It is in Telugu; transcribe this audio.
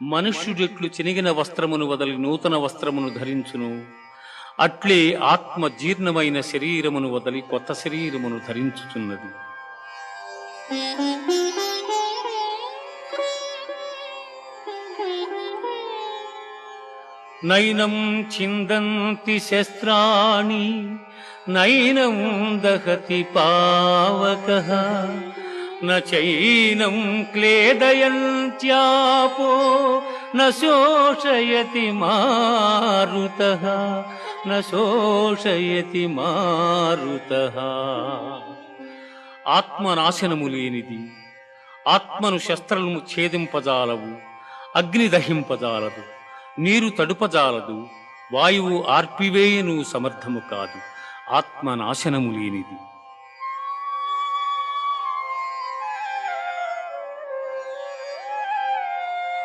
మనుష్యుడెట్లు చినిగిన వస్త్రమును వదలి నూతన వస్త్రమును ధరించును, అట్లే ఆత్మ జీర్ణమైన శరీరమును వదలి కొత్త శరీరమును ధరించుచున్నది. నైనం చిందంతి శస్త్రాణి నైనం దహతి పావకః నైనం క్లేదయంత్యాపో నశోషయతి మారుతః నశోషయతి మారుతః. ఆత్మనాశనము లేనిది, ఆత్మను శస్త్రము ఛేదింపజాలవు, అగ్ని దహింపజాలదు, నీరు తడుపజాలదు, వాయువు ఆర్పివేయను సమర్థము కాదు. ఆత్మనాశనము లేనిది.